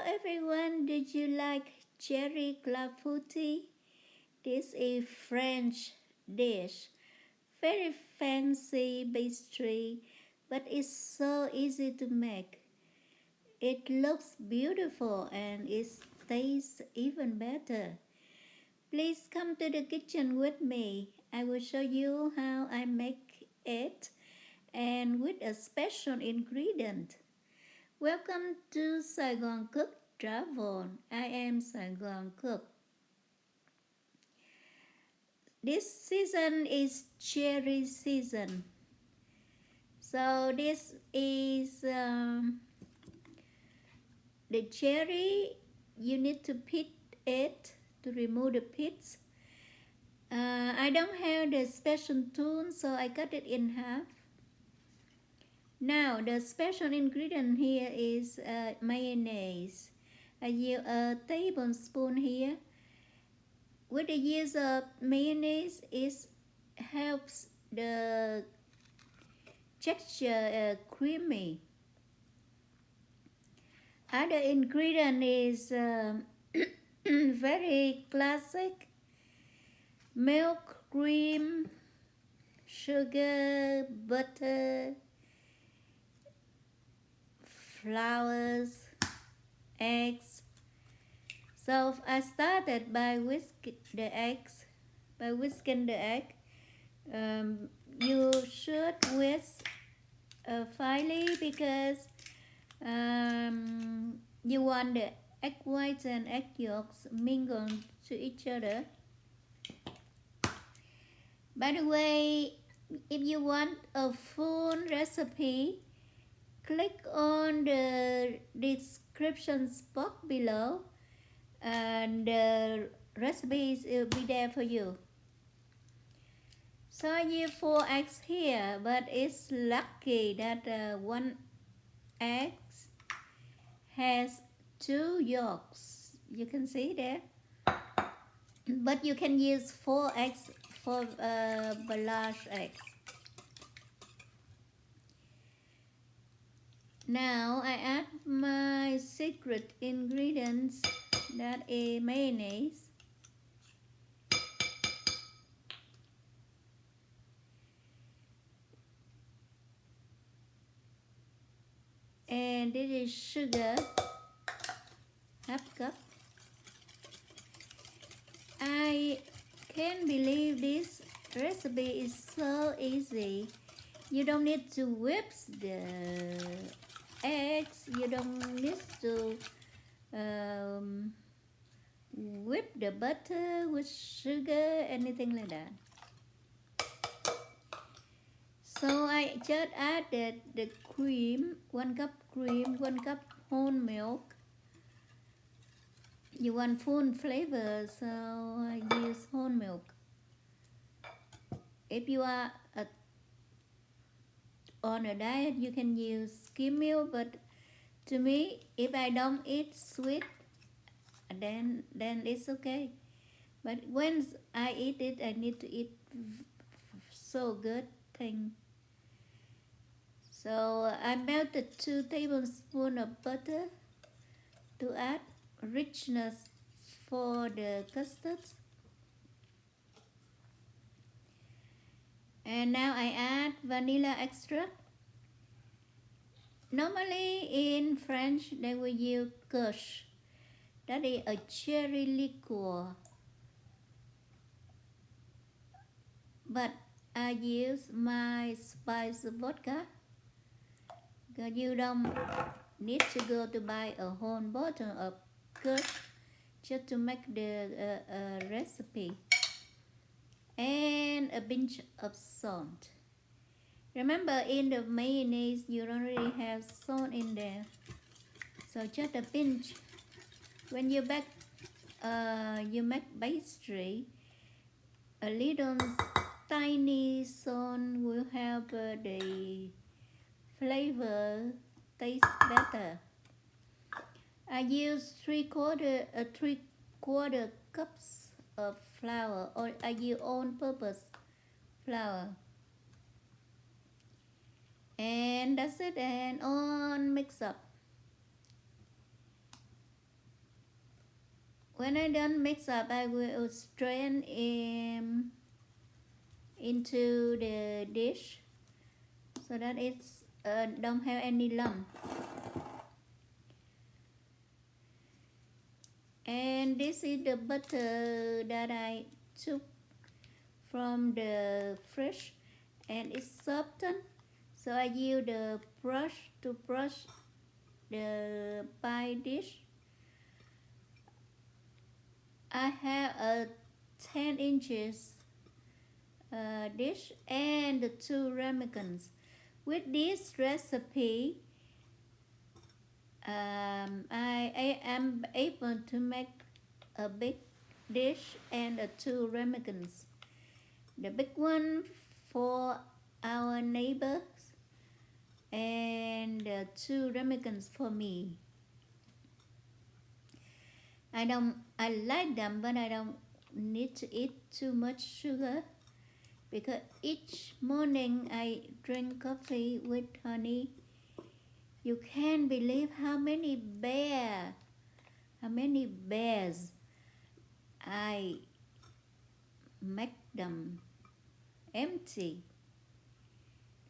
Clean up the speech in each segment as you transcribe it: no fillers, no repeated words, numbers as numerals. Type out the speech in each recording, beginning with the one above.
everyone, did you like cherry clafoutis? This is French dish. Very fancy pastry, but it's so easy to make. It looks beautiful and it tastes even better. Please come to the kitchen with me. I will show you how I make it and with a special ingredient. Welcome to Saigon Cook Travel. I am Saigon Cook. This season is cherry season. So this is the cherry. You need to pit it to remove the pits. I don't have the special tool, so I cut it in half. Now the special ingredient here is mayonnaise. I use a tablespoon here. With the use of mayonnaise, it helps the texture creamy. Other ingredient is very classic: milk, cream, sugar, butter, flowers, eggs. So I started by whisking the eggs. You should whisk finely because you want the egg whites and egg yolks mingle to each other. By the way, if you want a full recipe, click on the description box below and the recipes will be there for you. So I use 4 eggs here, but it's lucky that one egg has 2 yolks. You can see there. But you can use 4 eggs for large eggs. Now I add my secret ingredients, that is mayonnaise. And this is sugar, half cup. I can't believe this recipe is so easy. You don't need to whip the eggs. You don't need to whip the butter with sugar, anything like that. So I just added the cream, 1 cup cream, 1 cup whole milk. You want full flavor, so I use whole milk. If you are on a diet, you can use skim milk, but to me, if I don't eat sweet, then it's okay. But once I eat it, I need to eat so good thing. So I melted 2 tablespoons of butter to add richness for the custards. And now I add vanilla extract. Normally in French they will use Kirsch. That is a cherry liqueur. But I use my spice vodka because you don't need to go to buy a whole bottle of Kirsch just to make the recipe. And a pinch of salt. Remember, in the mayonnaise you already have salt in there, so just a pinch. When you make pastry, a little tiny salt will help the flavor taste better. I use 3/4 cups of flour, or I use all-purpose flour. And that's it, and all mix up. when I done mix up, I will strain into the dish so that it's don't have any lump. And this is the butter that I took from the fridge, and it's softened. So I use the brush to brush the pie dish. I have a 10 inches dish and the 2 ramekins. With this recipe, I am able to make a big dish and 2 ramekins. The big one for our neighbors and 2 ramekins for me. I like them, but I don't need to eat too much sugar because each morning I drink coffee with honey. You can't believe how many bears I make them empty.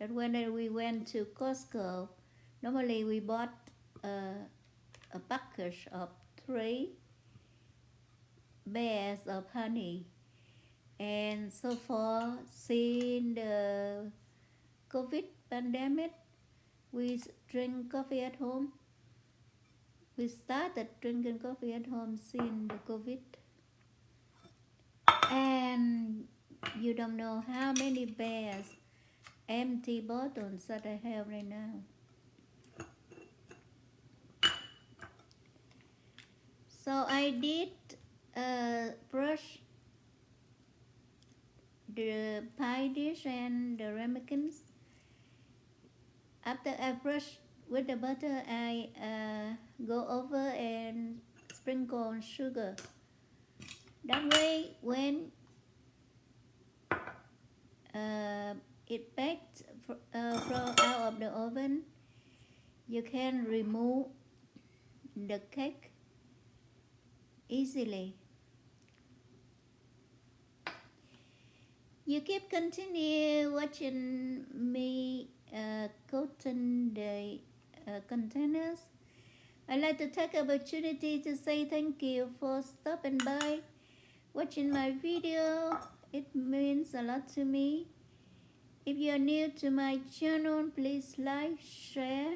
That when we went to Costco, normally we bought a package of 3 bears of honey. And so far, since the COVID pandemic, we drink coffee at home. We started drinking coffee at home since the COVID. And you don't know how many bears, empty bottles that I have right now. So I did brush the pie dish and the ramekins. After I brush with the butter, I go over and sprinkle sugar. That way, when it baked from out of the oven, you can remove the cake easily. You keep continue watching me coating the containers. I'd like to take opportunity to say thank you for stopping by, watching my video. It means a lot to me. If you are new to my channel, please like, share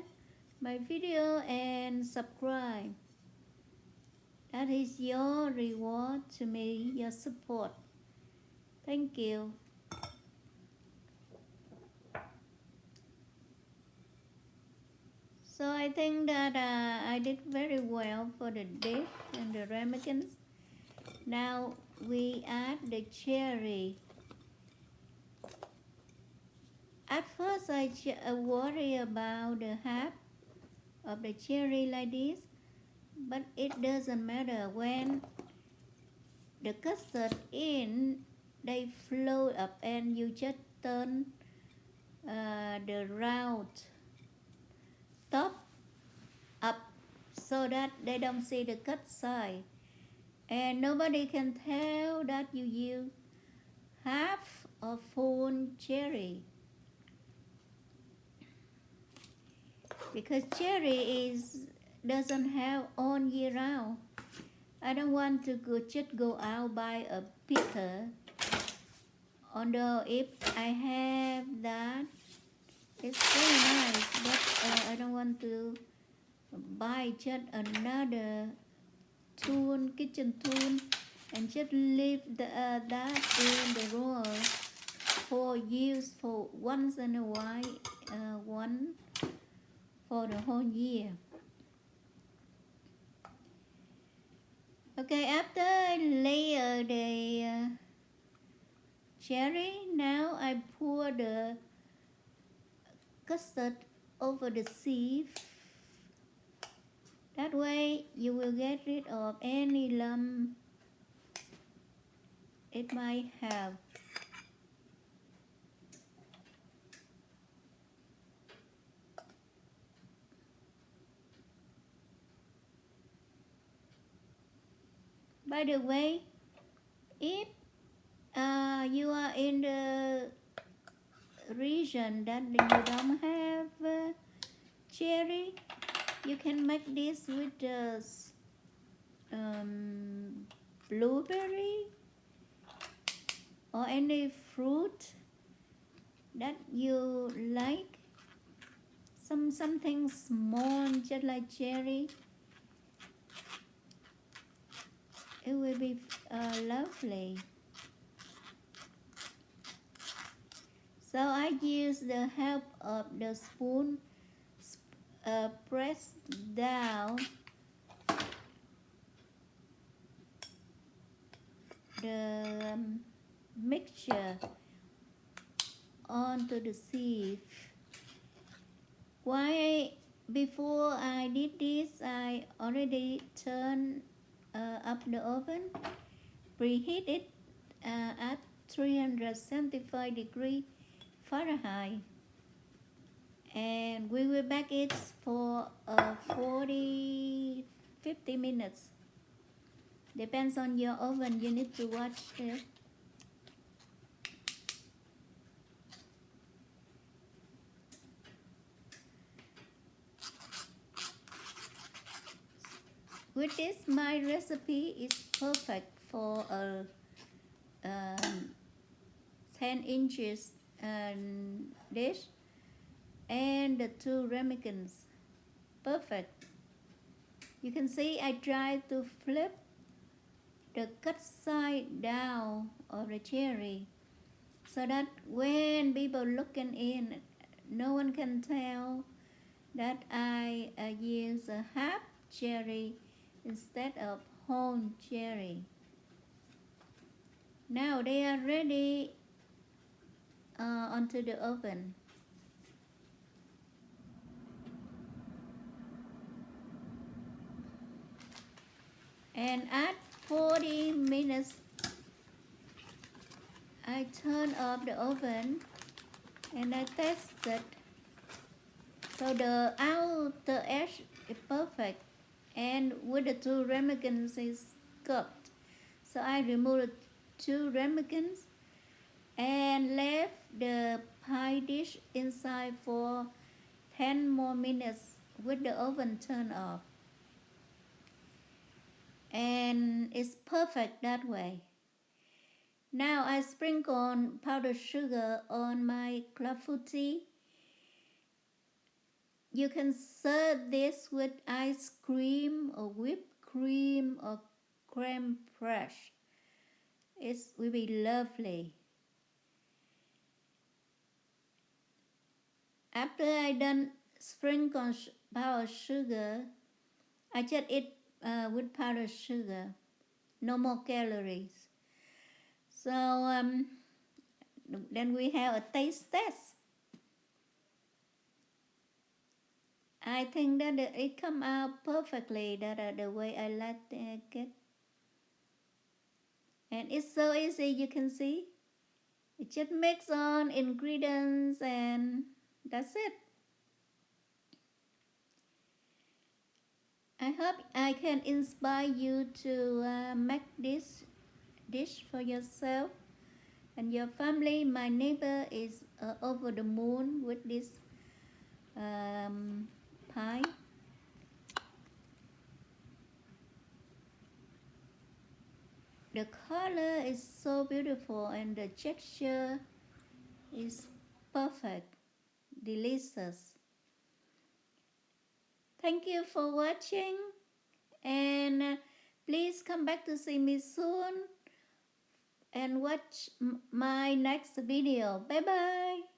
my video and subscribe. That is your reward to me, your support. Thank you. So I think that I did very well for the dish and the ramekins. Now we add the cherry. At first I worry about the half of the cherry like this, but it doesn't matter. When the custard in, they flow up and you just turn the round top up so that they don't see the cut side, and nobody can tell that you use half or full cherry, because cherry doesn't have all year round. I don't want to just go out buy a picker, although if I have that, it's very nice, but I don't want to buy just another tool, kitchen tool, and just leave that in the drawer for use for once in a while, one for the whole year. Okay, after I layer the cherry, now I pour the custard over the sieve. That way you will get rid of any lump it might have. By the way, if you are in the region that you don't have cherry, you can make this with um, blueberry or any fruit that you like. Something small, just like cherry. It will be lovely. So I use the help of the spoon, press down the mixture onto the sieve. Why? Before I did this, I already turned up the oven, preheat it at 375 degrees Fahrenheit, and we will bake it for 50 minutes. Depends on your oven, you need to watch it. With this, my recipe is perfect for a 10 inches dish and the 2 ramekins. Perfect. You can see I try to flip the cut side down of the cherry so that when people looking in, no one can tell that I use a half cherry instead of whole cherry. Now they are ready onto the oven. And at 40 minutes, I turn off the oven and I test it. So the outer edge is perfect, and with the 2 ramekins is cooked. So I removed 2 ramekins and left the pie dish inside for 10 more minutes with the oven turned off. And it's perfect that way. Now I sprinkle powdered sugar on my clafoutis. You can serve this with ice cream or whipped cream or creme fraiche. It will be lovely. After I done sprinkle powdered sugar, I just eat with powdered sugar. No more calories. So then we have a taste test. I think that it come out perfectly, that the way I like it. And it's so easy, you can see. It just mix on ingredients and that's it. I hope I can inspire you to make this dish for yourself and your family. My neighbor is over the moon with this pie. The color is so beautiful and the texture is perfect, delicious. Thank you for watching, and please come back to see me soon and watch my next video. Bye bye.